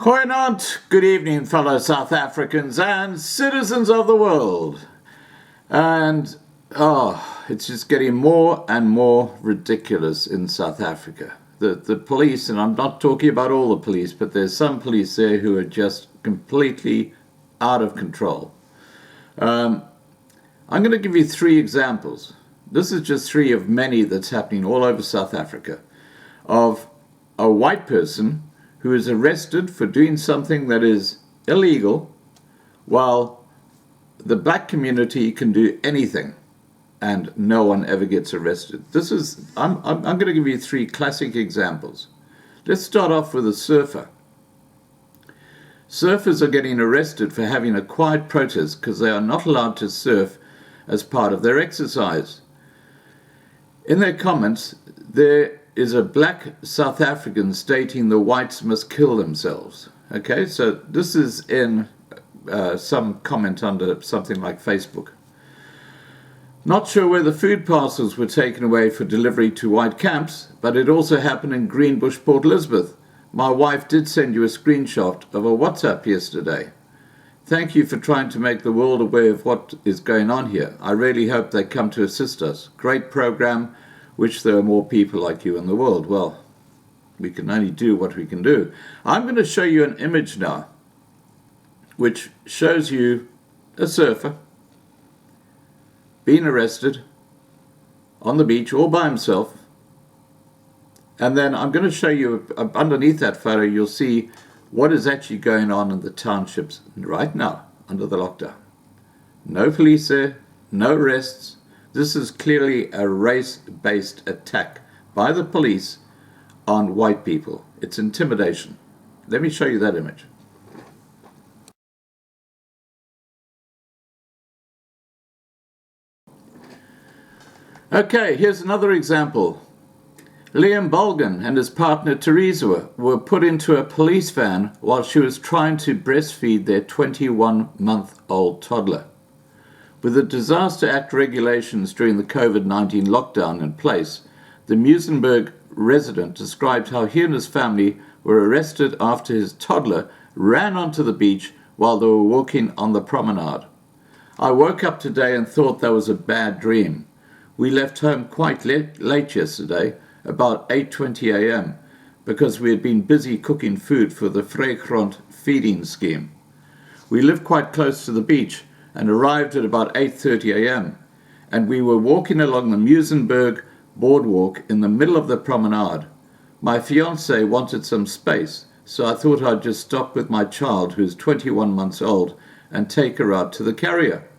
Goeienaand, good evening, fellow South Africans and citizens of the world. And, it's just getting more and more ridiculous in South Africa. The police, and I'm not talking about all the police, but there's some police there who are just completely out of control. I'm going to give you 3 examples. This is just 3 of many that's happening all over South Africa, of a white person who is arrested for doing something that is illegal, while the black community can do anything and no one ever gets arrested. I'm going to give you 3 classic examples. Let's start off with a surfer. Surfers are getting arrested for having a quiet protest because they are not allowed to surf as part of their exercise. In their comments, there is a black South African stating the whites must kill themselves. Okay, so this is in some comment under something like Facebook. Not sure where the food parcels were taken away for delivery to white camps, but it also happened in Greenbush, Port Elizabeth. My wife did send you a screenshot of a WhatsApp yesterday. Thank you for trying to make the world aware of what is going on here. I really hope they come to assist us. Great program. Wish there are more people like you in the world. Well, we can only do what we can do. I'm going to show you an image now, which shows you a surfer being arrested on the beach all by himself. And then I'm going to show you, underneath that photo, you'll see what is actually going on in the townships right now under the lockdown. No police there, no arrests. This is clearly a race-based attack by the police on white people. It's intimidation. Let me show you that image. Okay, here's another example. Liam Bolgan and his partner Teresa were put into a police van while she was trying to breastfeed their 21-month-old toddler. With the Disaster Act regulations during the COVID-19 lockdown in place, the Muizenberg resident described how he and his family were arrested after his toddler ran onto the beach while they were walking on the promenade. I woke up today and thought that was a bad dream. We left home quite late yesterday, about 8:20 a.m., because we had been busy cooking food for the Vrygrond feeding scheme. We live quite close to the beach and arrived at about 8:30 a.m., and we were walking along the Muizenberg boardwalk in the middle of the promenade. My fiancé wanted some space, so I thought I'd just stop with my child, who's 21 months old, and take her out to the carrier.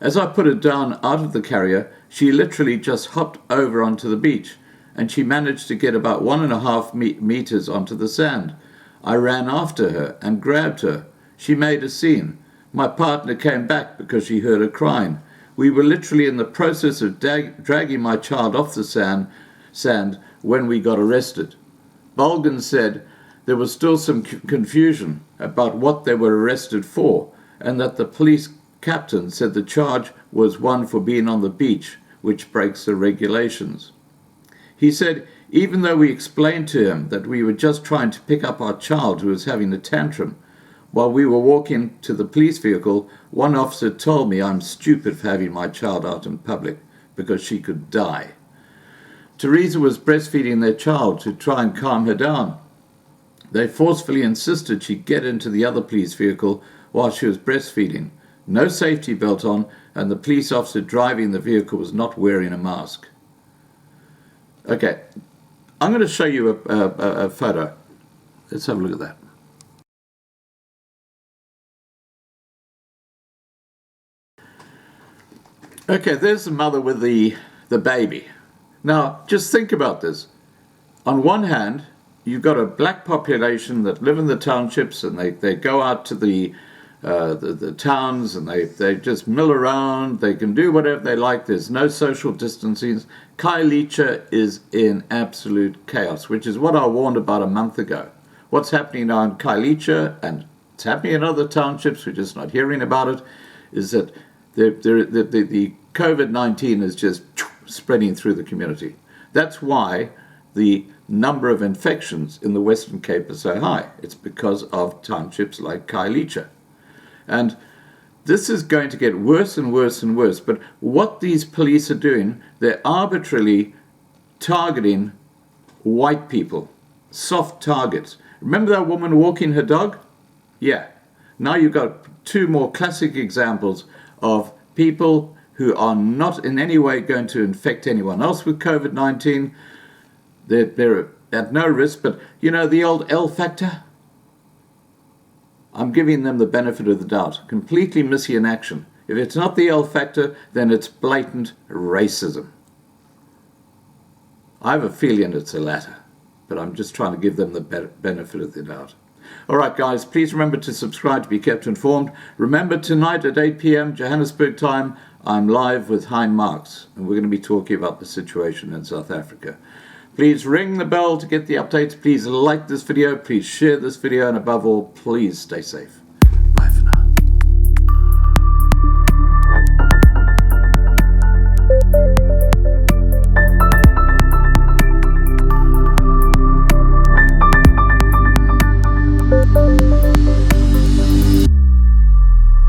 As I put her down out of the carrier, she literally just hopped over onto the beach, and she managed to get about 1.5 meters onto the sand. I ran after her and grabbed her. She made a scene. My partner came back because she heard her crying. We were literally in the process of dragging my child off the sand when we got arrested. Bolgan said there was still some confusion about what they were arrested for, and that the police captain said the charge was one for being on the beach, which breaks the regulations. He said even though we explained to him that we were just trying to pick up our child who was having a tantrum, while we were walking to the police vehicle, one officer told me I'm stupid for having my child out in public because she could die. Teresa was breastfeeding their child to try and calm her down. They forcefully insisted she get into the other police vehicle while she was breastfeeding. No safety belt on, and the police officer driving the vehicle was not wearing a mask. Okay, I'm going to show you a photo. Let's have a look at that. Okay, there's the mother with the baby. Now, just think about this. On one hand, you've got a black population that live in the townships, and they go out to the towns, and they just mill around. They can do whatever they like. There's no social distancing. Khayelitsha is in absolute chaos, which is what I warned about a month ago. What's happening now in Khayelitsha, and it's happening in other townships, we're just not hearing about it, is that the COVID-19 is just spreading through the community. That's why the number of infections in the Western Cape are so high. It's because of townships like Khayelitsha. And this is going to get worse and worse and worse. But what these police are doing, they're arbitrarily targeting white people, soft targets. Remember that woman walking her dog? Yeah. Now you've got two more classic examples of people who are not in any way going to infect anyone else with COVID-19. They're at no risk, but you know the old L factor? I'm giving them the benefit of the doubt. Completely missing in action. If it's not the L factor, then it's blatant racism. I have a feeling it's the latter, but I'm just trying to give them the benefit of the doubt. All right, guys, please remember to subscribe to be kept informed. Remember, tonight at 8 p.m. Johannesburg time, I'm live with Hein Marks, and we're going to be talking about the situation in South Africa. Please ring the bell to get the updates. Please like this video. Please share this video. And above all, please stay safe.